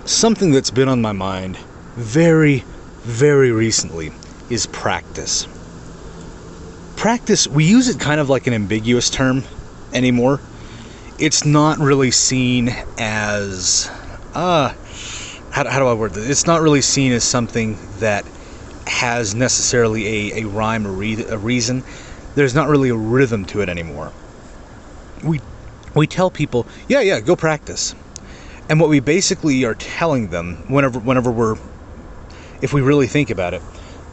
Something that's been on my mind very, very recently is practice. Practice, we use it kind of like an ambiguous term anymore. It's not really seen as, how do I word this? It's not really seen as something that has necessarily a rhyme or a reason. There's not really a rhythm to it anymore. We tell people, yeah, go practice. And what we basically are telling them, whenever we're, if we really think about it,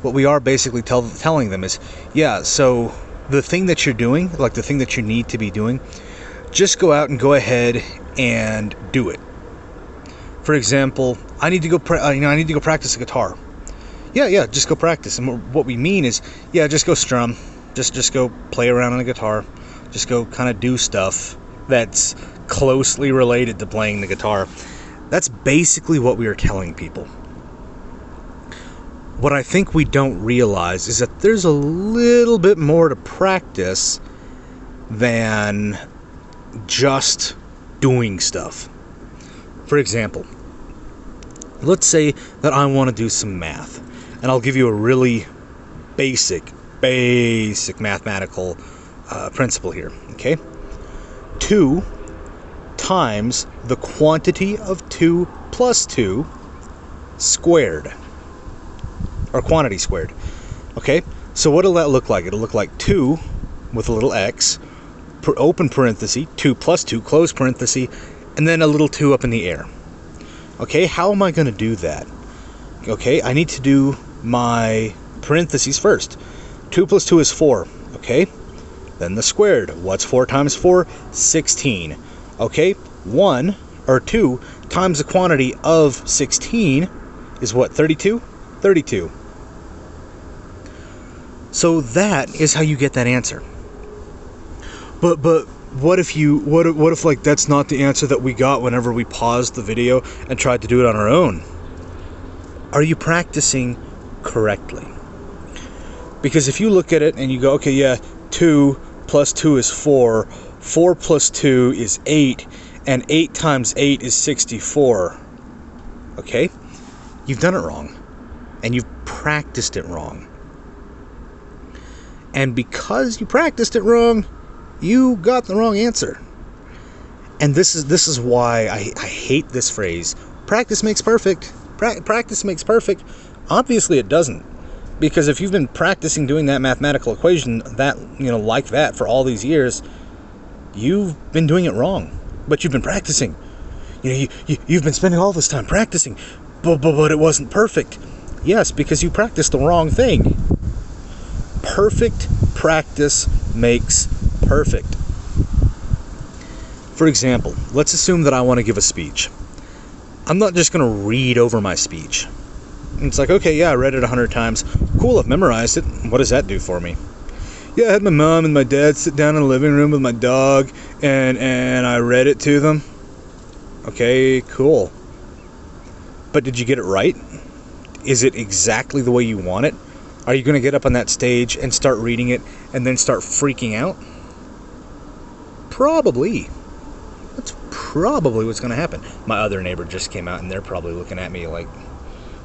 what we are basically telling them is, yeah, so the thing that you're doing, like the thing that you need to be doing, just go out and go ahead and do it. For example, I need to go practice the guitar. Yeah, just go practice. And what we mean is, yeah, just go strum, just go play around on the guitar, just go kind of do stuff that's closely related to playing the guitar. That's basically what we are telling people. What I think we don't realize is that there's a little bit more to practice than just doing stuff. For example, let's say that I want to do some math, and I'll give you a really basic mathematical principle here, okay? 2 times the quantity of 2 plus 2 squared, or quantity squared. Okay, so what'll that look like? It'll look like 2 with a little x, open parenthesis, 2 plus 2, close parenthesis, and then a little 2 up in the air. Okay, how am I going to do that? Okay, I need to do my parentheses first. 2 plus 2 is 4, okay? Then the squared. What's 4 times 4? 16. Okay, 1 or 2 times the quantity of 16 is what, 32? 32. So that is how you get that answer. But what if like that's not the answer that we got whenever we paused the video and tried to do it on our own? Are you practicing correctly? Because if you look at it and you go, okay, yeah, 2 plus 2 is 4, 4 plus 2 is 8, and 8 times 8 is 64. Okay? You've done it wrong. And you've practiced it wrong. And because you practiced it wrong, you got the wrong answer. And this is why I hate this phrase. Practice makes perfect. Practice makes perfect. Obviously it doesn't. Because if you've been practicing doing that mathematical equation that, like that for all these years, you've been doing it wrong. But you've been practicing. You've been spending all this time practicing, but it wasn't perfect. Yes, because you practiced the wrong thing. Perfect practice makes perfect. For example, let's assume that I want to give a speech. I'm not just going to read over my speech. It's like, okay, yeah, I read it 100 times. Cool, I've memorized it. What does that do for me? Yeah, I had my mom and my dad sit down in the living room with my dog, and I read it to them. Okay, cool. But did you get it right? Is it exactly the way you want it? Are you going to get up on that stage and start reading it and then start freaking out? Probably. That's probably what's going to happen. My other neighbor just came out, and they're probably looking at me like,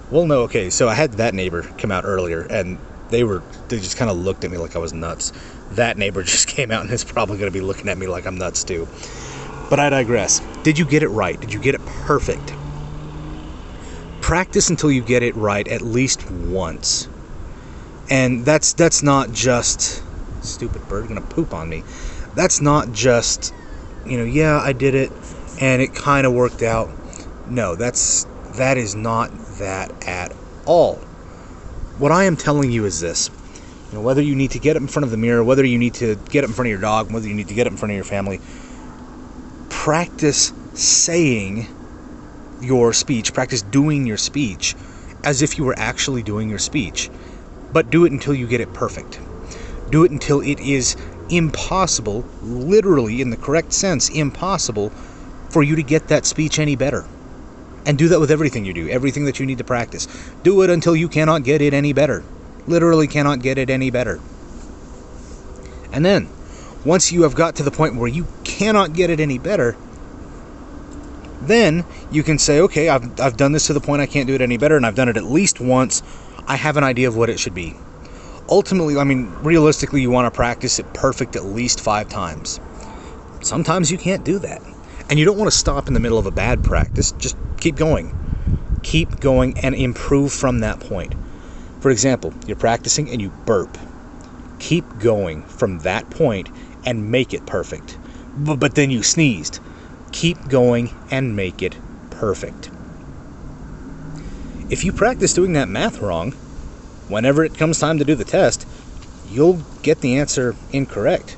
well, no, okay, so I had that neighbor come out earlier, and they just kind of looked at me like I was nuts. That neighbor just came out and is probably going to be looking at me like I'm nuts too. But I digress. Did you get it right? Did you get it perfect? Practice until you get it right at least once. And that's not just, stupid bird gonna poop on me. That's not just, yeah, I did it and it kind of worked out. No, that is not that at all. What I am telling you is this. Whether you need to get it in front of the mirror, whether you need to get it in front of your dog, whether you need to get it in front of your family, practice saying your speech, practice doing your speech as if you were actually doing your speech. But do it until you get it perfect. Do it until it is impossible, literally in the correct sense, impossible for you to get that speech any better. And do that with everything you do, everything that you need to practice. Do it until you cannot get it any better. Literally cannot get it any better. And then, once you have got to the point where you cannot get it any better, Then you can say, okay, I've done this to the point I can't do it any better, and I've done it at least once. I have an idea of what it should be. Ultimately, I mean, realistically, you want to practice it perfect at least 5 times. Sometimes you can't do that. And you don't want to stop in the middle of a bad practice. Just keep going. Keep going and improve from that point. For example, you're practicing and you burp. Keep going from that point and make it perfect. But then you sneezed. Keep going and make it perfect. If you practice doing that math wrong, whenever it comes time to do the test, you'll get the answer incorrect.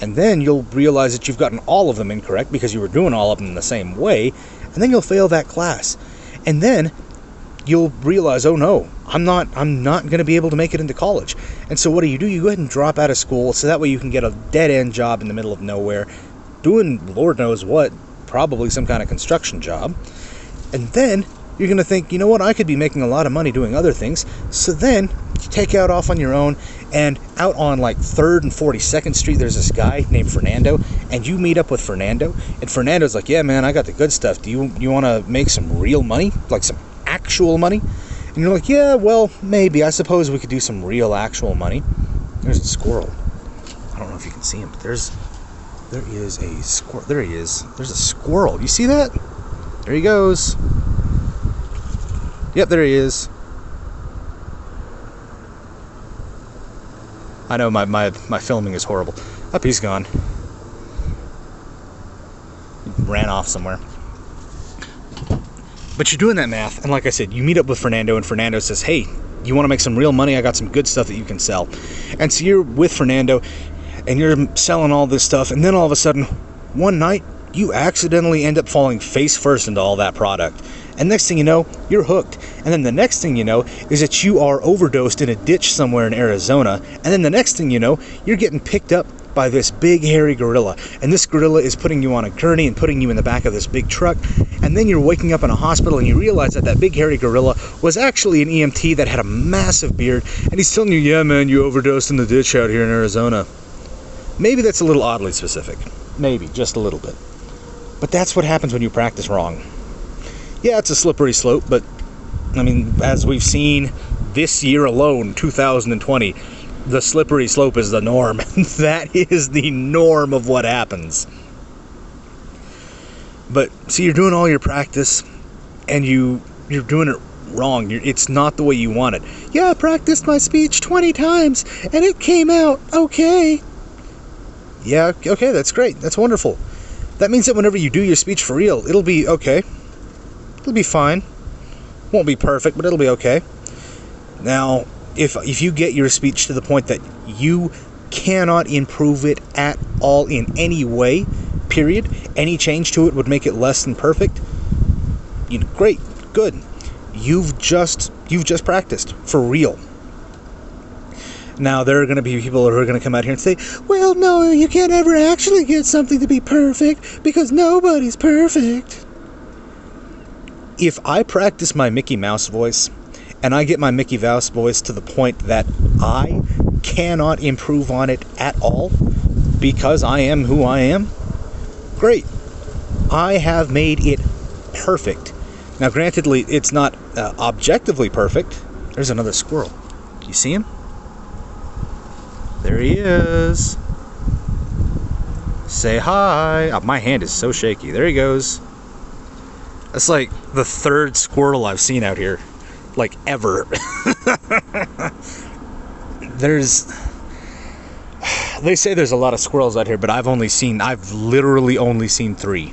And then you'll realize that you've gotten all of them incorrect because you were doing all of them the same way, and then you'll fail that class. And then you'll realize, oh no, I'm not going to be able to make it into college. And so what do? You go ahead and drop out of school so that way you can get a dead-end job in the middle of nowhere, doing Lord knows what, probably some kind of construction job. And then you're going to think, you know what, I could be making a lot of money doing other things. So then you take out off on your own, and out on like 3rd and 42nd Street, there's this guy named Fernando, and you meet up with Fernando, and Fernando's like, yeah, man, I got the good stuff. Do you want to make some real money? Like some actual money? And you're like, yeah, well, maybe. I suppose we could do some real actual money. There's a squirrel. I don't know if you can see him, but there is a squirrel. There he is. There's a squirrel. You see that? There he goes. Yep, there he is. I know my filming is horrible. Up, he's gone. He ran off somewhere. But you're doing that math, and like I said, you meet up with Fernando, and Fernando says, hey, you want to make some real money? I got some good stuff that you can sell. And so you're with Fernando, and you're selling all this stuff, and then all of a sudden, one night, you accidentally end up falling face first into all that product. And next thing you know, you're hooked. And then the next thing you know is that you are overdosed in a ditch somewhere in Arizona. And then the next thing you know, you're getting picked up by this big hairy gorilla. And this gorilla is putting you on a gurney and putting you in the back of this big truck. And then you're waking up in a hospital and you realize that big hairy gorilla was actually an EMT that had a massive beard. And he's telling you, yeah, man, you overdosed in the ditch out here in Arizona. Maybe that's a little oddly specific. Maybe, just a little bit. But that's what happens when you practice wrong. Yeah, it's a slippery slope, but, I mean, as we've seen this year alone, 2020, the slippery slope is the norm. That is the norm of what happens. But, see, you're doing all your practice, and you're doing it wrong. It's not the way you want it. Yeah, I practiced my speech 20 times, and it came out okay. Yeah, okay, that's great. That's wonderful. That means that whenever you do your speech for real, it'll be okay. It'll be fine. Won't be perfect, but it'll be okay. Now, if you get your speech to the point that you cannot improve it at all in any way, period, any change to it would make it less than perfect, great, good. You've just practiced for real. Now, there are going to be people who are going to come out here and say, well, no, you can't ever actually get something to be perfect because nobody's perfect. If I practice my Mickey Mouse voice and I get my Mickey Mouse voice to the point that I cannot improve on it at all because I am who I am, great. I have made it perfect. Now, grantedly, it's not objectively perfect. There's another squirrel. You see him? There he is. Say hi. Oh, my hand is so shaky. There he goes. That's like the 3rd squirrel I've seen out here, like ever. They say there's a lot of squirrels out here, but I've literally only seen 3.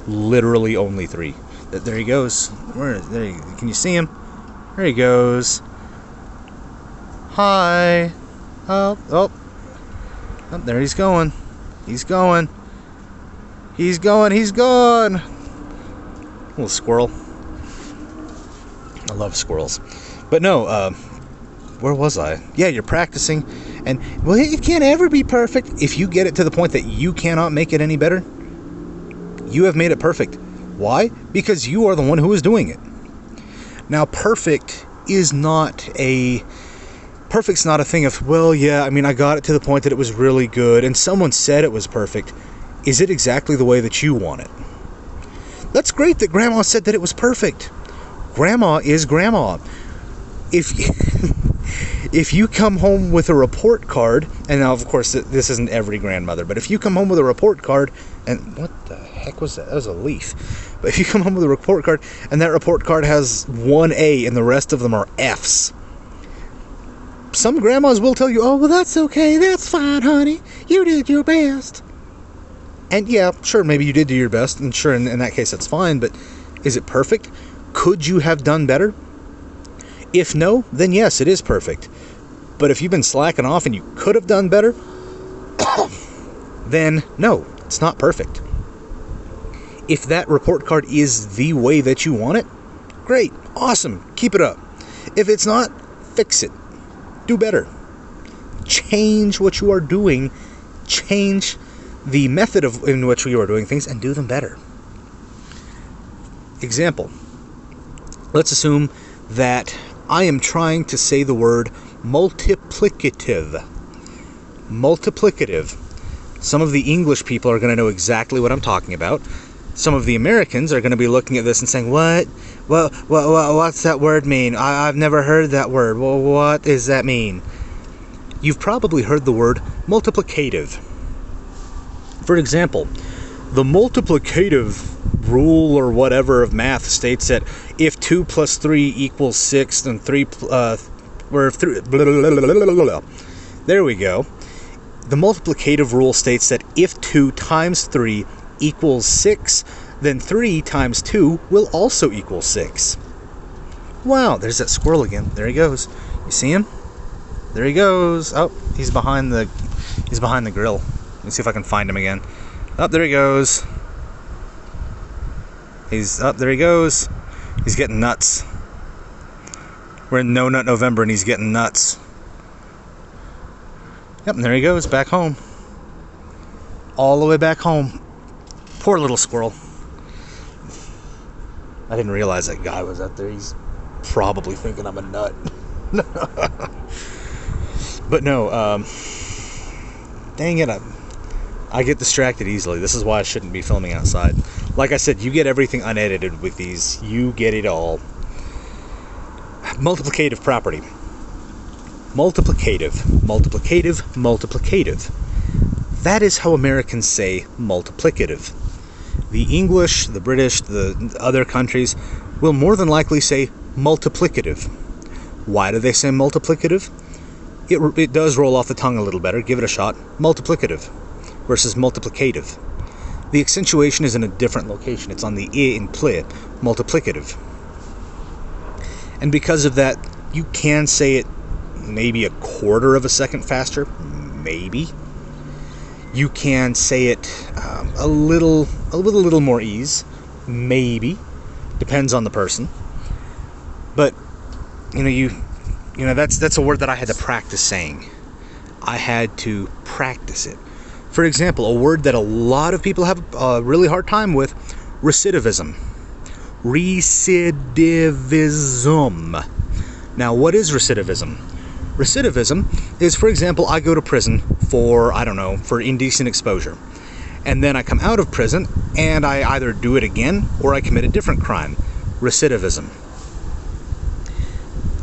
Literally only 3. There he goes. Can you see him? There he goes. Hi. Oh, there he's going. He's gone. Little squirrel. I love squirrels. But no, where was I? Yeah, you're practicing. And, well, it can't ever be perfect. If you get it to the point that you cannot make it any better, you have made it perfect. Why? Because you are the one who is doing it. Now, perfect's not a thing of, well, yeah, I mean, I got it to the point that it was really good, and someone said it was perfect. Is it exactly the way that you want it? That's great that Grandma said that it was perfect. Grandma is Grandma. If if you come home with a report card, and now of course this isn't every grandmother, but if you come home with a report card, and what the heck was that? That was a leaf. But if you come home with a report card and that report card has one A and the rest of them are F's, some grandmas will tell you, oh, well, that's okay, that's fine, honey, you did your best. And yeah, sure, maybe you did do your best, and sure, in that case that's fine, but is it perfect? Could you have done better? If no, then yes, it is perfect. But if you've been slacking off and you could have done better, then no, it's not perfect. If that report card is the way that you want it, great, awesome, keep it up. If it's not, fix it. Do better. Change what you are doing. Change the method in which you are doing things and do them better. Example. Let's assume that I am trying to say the word multiplicative. Multiplicative. Some of the English people are going to know exactly what I'm talking about. Some of the Americans are going to be looking at this and saying, what? What's that word mean? I've never heard that word. Well, what does that mean? You've probably heard the word multiplicative. For example, the multiplicative rule or whatever of math states that if 2 plus 3 equals 6, then 3 or 3 blah, blah, blah, blah. There we go. The multiplicative rule states that if 2 times 3 equals 6, then 3 times 2 will also equal 6. Wow, there's that squirrel again. There he goes. You see him? There he goes. Oh, he's behind the grill. Let me see if I can find him again. Oh, there he goes. There he goes. He's getting nuts. We're in No Nut November and he's getting nuts. Yep, and there he goes, back home. All the way back home. Poor little squirrel. I didn't realize that guy was out there. He's probably thinking I'm a nut. But no, dang it, I get distracted easily. This is why I shouldn't be filming outside. Like I said, you get everything unedited with these. You get it all. Multiplicative property. Multiplicative. Multiplicative. Multiplicative. That is how Americans say multiplicative. The English, the British, the other countries will more than likely say multiplicative. Why do they say multiplicative? It does roll off the tongue a little better. Give it a shot. Multiplicative versus multiplicative. The accentuation is in a different location. It's on the I in pli, multiplicative. And because of that, you can say it maybe a quarter of a second faster. Maybe. You can say it a little more ease. Maybe. Depends on the person. But that's a word that I had to practice saying. I had to practice it. For example, a word that a lot of people have a really hard time with, recidivism. Recidivism. Now, what is recidivism? Recidivism is, for example, I go to prison for indecent exposure. And then I come out of prison and I either do it again or I commit a different crime. Recidivism.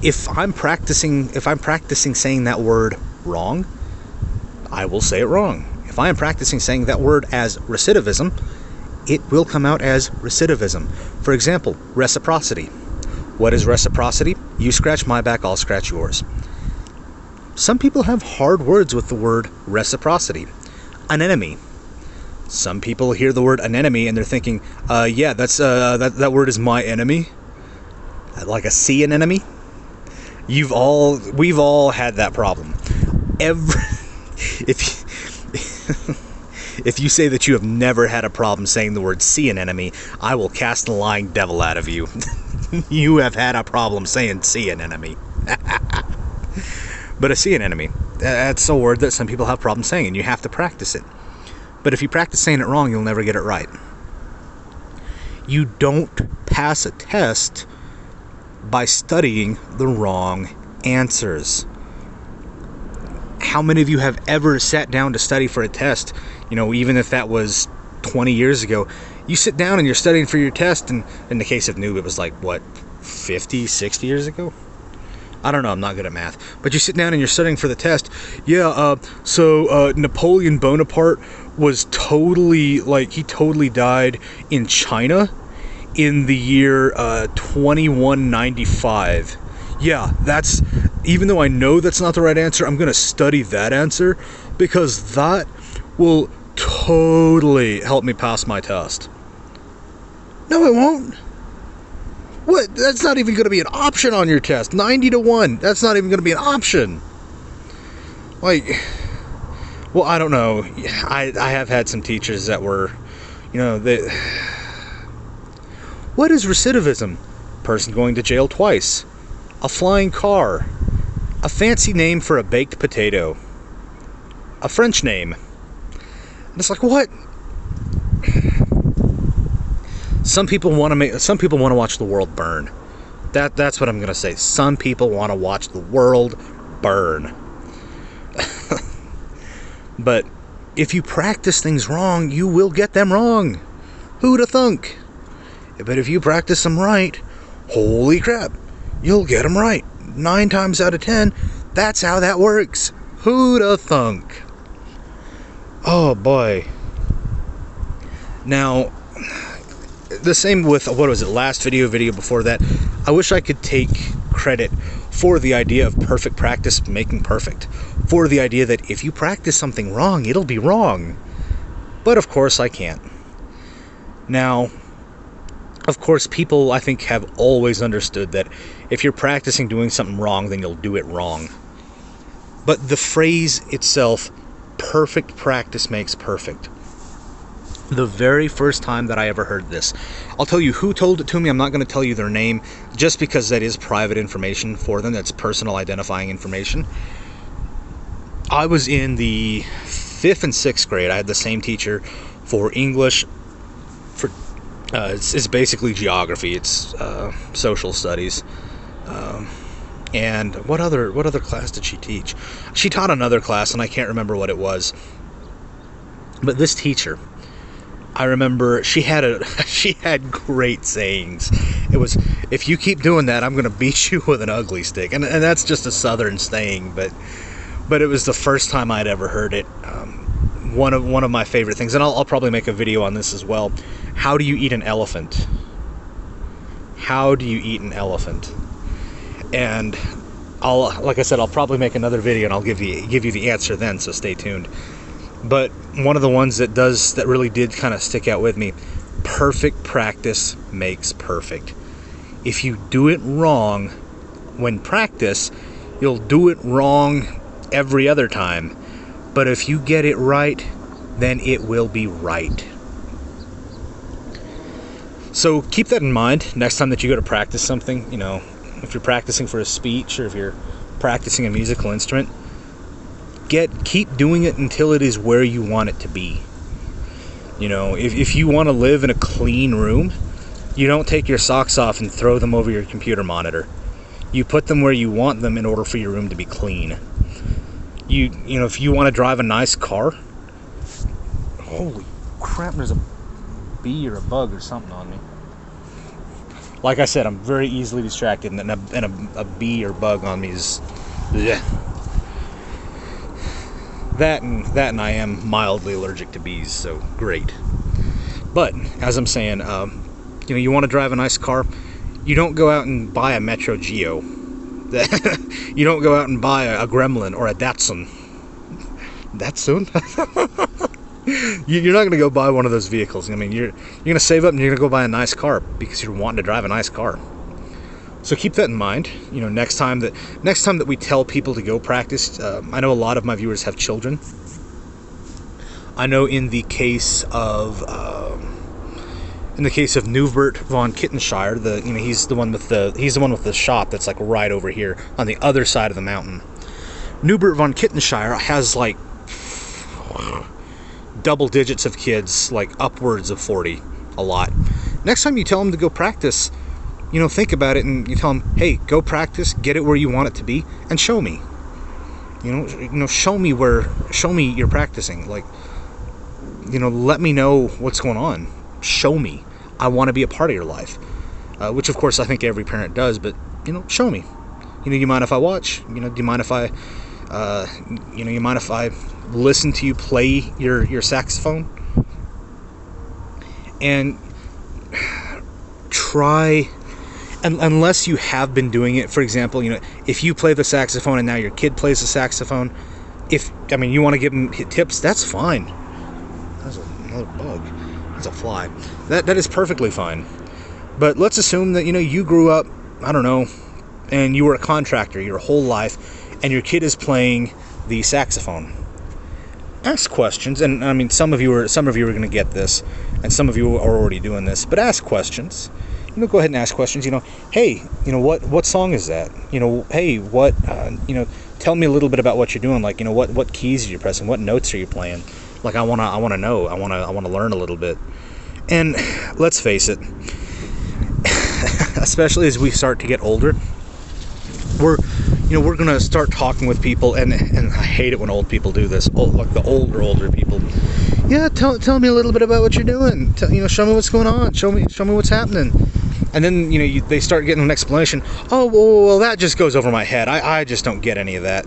If I'm practicing saying that word wrong, I will say it wrong. If I am practicing saying that word as recidivism, it will come out as recidivism. For example, reciprocity. What is reciprocity? You scratch my back, I'll scratch yours. Some people have hard words with the word reciprocity. Anemone. Some people hear the word anemone and they're thinking, that word is my enemy. Like a sea anemone. We've all had that problem. If you say that you have never had a problem saying the word sea anemone, I will cast the lying devil out of you. You have had a problem saying sea anemone. But a sea anemone, that's a word that some people have problems saying, and you have to practice it. But if you practice saying it wrong, you'll never get it right. You don't pass a test by studying the wrong answers. How many of you have ever sat down to study for a test, even if that was 20 years ago, You sit down and you're studying for your test, and in the case of noob, it was like, what, 50, 60 years ago? I don't know, I'm not good at math. But you sit down and you're studying for the test. Yeah, so Napoleon Bonaparte was totally, like, he totally died in China in the year 2195. Yeah, that's, even though I know that's not the right answer, I'm going to study that answer because that will totally help me pass my test. No, it won't. What? That's not even going to be an option on your test. 90-1. That's not even going to be an option. Like, well, I don't know. I have had some teachers that were, you know, they... What is recidivism? Person going to jail twice. A flying car. A fancy name for a baked potato. A French name. And it's like, what? Some people want to watch the world burn. That's what I'm going to say. Some people want to watch the world burn. But if you practice things wrong, you will get them wrong. Who'da thunk? But if you practice them right, holy crap, you'll get them right. 9 times out of 10, that's how that works. Who'da thunk? Oh boy. Now, the same with, what was it, last video before that. I wish I could take credit for the idea of perfect practice making perfect. For the idea that if you practice something wrong, it'll be wrong. But of course I can't. Now, of course, people, I think, have always understood that if you're practicing doing something wrong, then you'll do it wrong. But the phrase itself, perfect practice makes perfect. The very first time that I ever heard this, I'll tell you who told it to me. I'm not going to tell you their name, just because that is private information for them. That's personal identifying information. I was in the 5th and 6th grade. I had the same teacher for English. It's basically geography. It's social studies. And what other class did she teach? She taught another class, and I can't remember what it was. But this teacher, I remember she had great sayings. It was, if you keep doing that, I'm going to beat you with an ugly stick. And that's just a southern saying, but it was the first time I'd ever heard it. One of my favorite things, and I'll probably make a video on this as well. How do you eat an elephant? How do you eat an elephant? And like I said, I'll probably make another video and I'll give you the answer then, so stay tuned. But one of the ones that really did kind of stick out with me, perfect practice makes perfect. If you do it wrong when practice, you'll do it wrong every other time. But if you get it right, then it will be right. So keep that in mind next time that you go to practice something. You know, if you're practicing for a speech or if you're practicing a musical instrument, keep doing it until it is where you want it to be. You know, if you want to live in a clean room, you don't take your socks off and throw them over your computer monitor. You put them where you want them in order for your room to be clean. You know, if you want to drive a nice car, holy crap, there's a bee or a bug or something on me. Like I said, I'm very easily distracted, and a bee or bug on me is, bleh. That and I am mildly allergic to bees, so great. But as I'm saying, you know, you want to drive a nice car, you don't go out and buy a Metro Geo. You don't go out and buy a Gremlin or a Datsun. Datsun? You're not going to go buy one of those vehicles. I mean, you're going to save up and you're going to go buy a nice car because you're wanting to drive a nice car. So keep that in mind. You know, next time that we tell people to go practice, I know a lot of my viewers have children. I know in the case of Newbert von Kittenshire, he's the one with the shop that's like right over here on the other side of the mountain. Newbert von Kittenshire has like double digits of kids, like upwards of 40, a lot. Next time you tell them to go practice, you know, think about it and you tell them, hey, go practice, get it where you want it to be, and show me. You know, show me you're practicing. Like, you know, let me know what's going on. show me. I want to be a part of your life. Which, of course, I think every parent does, but, show me. Do you mind if I watch? Do you mind if I, you mind if I listen to you play your saxophone? And try, unless you have been doing it, for example, if you play the saxophone and now your kid plays the saxophone, you want to give them tips, that's fine. That's another bug. That's a fly. That is perfectly fine. But let's assume that, you grew up, I don't know, and you were a contractor your whole life, and your kid is playing the saxophone. Ask questions, and some of you are going to get this, and some of you are already doing this. But ask questions. Go ahead and ask questions. Hey, what song is that? Hey, what? Tell me a little bit about what you're doing. Like, what keys are you pressing? What notes are you playing? Like, I wanna know. I wanna learn a little bit. And let's face it, especially as we start to get older, we're gonna start talking with people, and I hate it when old people do this. Like the older people. Yeah, tell me a little bit about what you're doing. Show me what's going on. Show me what's happening. And then they start getting an explanation. Oh, well, that just goes over my head. I just don't get any of that.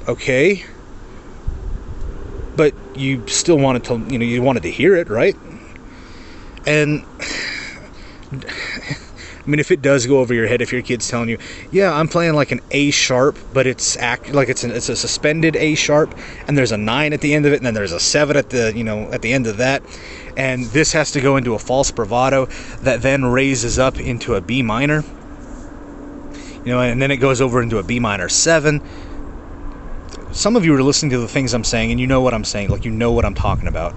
Okay, but you still wanted to you wanted to hear it, right? And if it does go over your head, if your kid's telling you, yeah, I'm playing like an A sharp, but it's a suspended A sharp, and there's a 9 at the end of it, and then there's a 7 at the at the end of that, and this has to go into a false bravado that then raises up into a B minor, and then it goes over into a B minor 7. Some of you are listening to the things I'm saying, and you know what I'm saying, like what I'm talking about.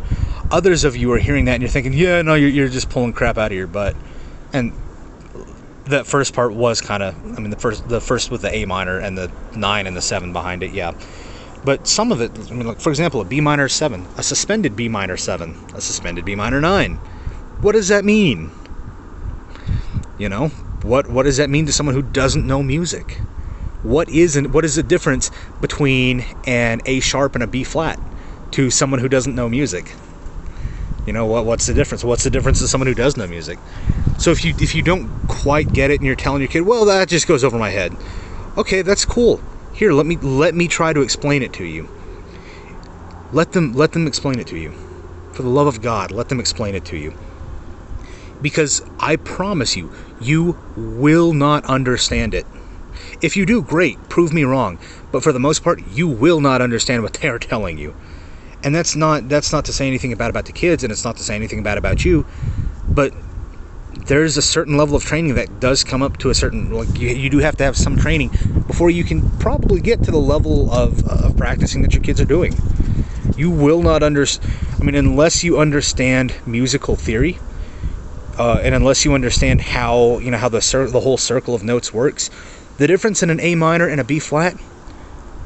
Others of you are hearing that, and you're thinking, yeah, no, you're just pulling crap out of your butt. And that first part was kind of, the first with the A minor and the 9 and the 7 behind it, yeah. But some of it, like, for example, a B minor 7, a suspended B minor 7, a suspended B minor 9. What does that mean? What does that mean to someone who doesn't know music? What is the difference between an A sharp and a B flat to someone who doesn't know music? What's the difference? What's the difference to someone who does know music? So if you don't quite get it and you're telling your kid, well, that just goes over my head. Okay, that's cool. Here, let me try to explain it to you. Let them explain it to you. For the love of God, let them explain it to you. Because I promise you, you will not understand it. If you do, great, prove me wrong. But for the most part, you will not understand what they are telling you. And that's not to say anything bad about the kids, and it's not to say anything bad about you, but there's a certain level of training that does come up to a certain, like, you do have to have some training before you can probably get to the level of practicing that your kids are doing. You will not unless you understand musical theory, and unless you understand how the whole circle of notes works, the difference in an A minor and a B flat,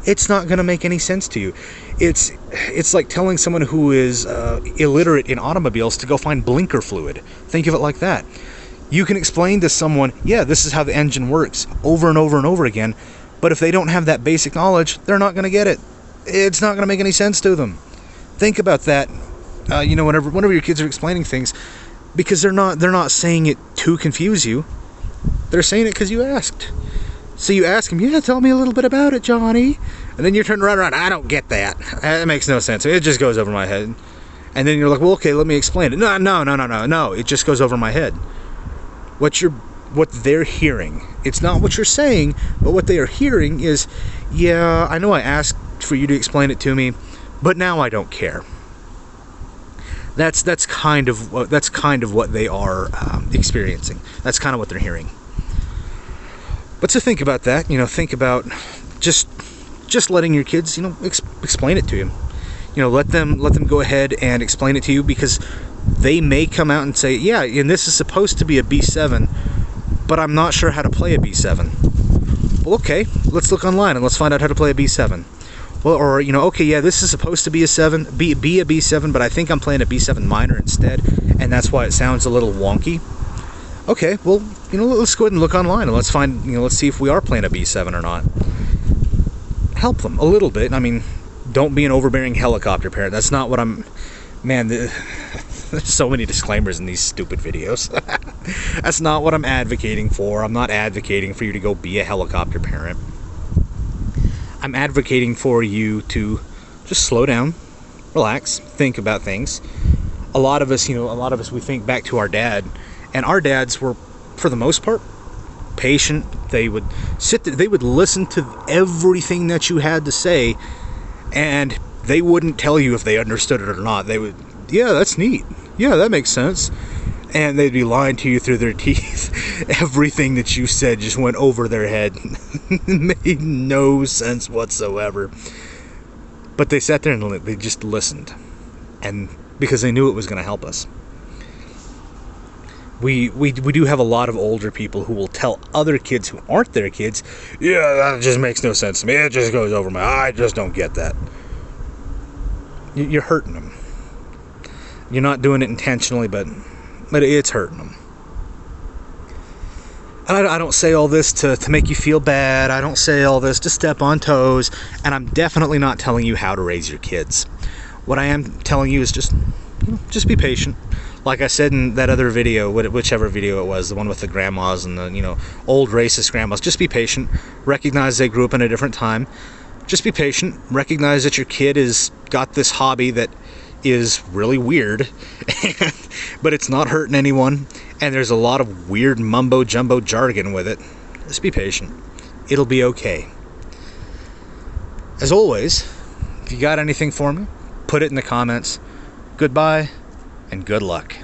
it's not going to make any sense to you. It's like telling someone who is illiterate in automobiles to go find blinker fluid. Think of it like that. You can explain to someone, yeah, this is how the engine works, over and over and over again, but if they don't have that basic knowledge, they're not going to get it. It's not going to make any sense to them. Think about that. Whenever your kids are explaining things, because they're not saying it to confuse you. They're saying it because you asked. So you ask him, yeah, tell me a little bit about it, Johnny. And then you turn around, I don't get that. That makes no sense. It just goes over my head. And then you're like, well, okay, let me explain it. No. It just goes over my head. What they're hearing, it's not what you're saying, but what they are hearing is, yeah, I know I asked for you to explain it to me, but now I don't care. That's kind of what they are experiencing. That's kind of what they're hearing. But to think about that, think about just letting your kids, explain it to you. Let them go ahead and explain it to you, because they may come out and say, yeah, and this is supposed to be a B7, but I'm not sure how to play a B7. Well, okay, let's look online and let's find out how to play a B7. Well, or, okay, yeah, this is supposed to be a B7, but I think I'm playing a B7 minor instead, and that's why it sounds a little wonky. Okay, well, let's go ahead and look online and let's find, let's see if we are playing a B7 or not. Help them a little bit. Don't be an overbearing helicopter parent. That's not what I'm, man, There's so many disclaimers in these stupid videos. That's not what I'm advocating for. I'm not advocating for you to go be a helicopter parent. I'm advocating for you to just slow down, relax, think about things. A lot of us, we think back to our dad, and our dads were, for the most part, patient. They would sit there, they would listen to everything that you had to say, and they wouldn't tell you if they understood it or not. They would, yeah, that's neat. Yeah, that makes sense. And they'd be lying to you through their teeth. Everything that you said just went over their head. Made no sense whatsoever. But they sat there and they just listened. And because they knew it was going to help us. We do have a lot of older people who will tell other kids who aren't their kids, yeah, that just makes no sense to me. It just goes over my eye. I just don't get that. You're hurting them. You're not doing it intentionally, but it's hurting them. And I don't say all this to make you feel bad. I don't say all this to step on toes. And I'm definitely not telling you how to raise your kids. What I am telling you is just be patient. Like I said in that other video, whichever video it was, the one with the grandmas and the, old racist grandmas, just be patient. Recognize they grew up in a different time. Just be patient. Recognize that your kid has got this hobby that is really weird, but it's not hurting anyone, and there's a lot of weird mumbo jumbo jargon with it. Just be patient. It'll be okay. As always, if you got anything for me, put it in the comments. Goodbye and good luck.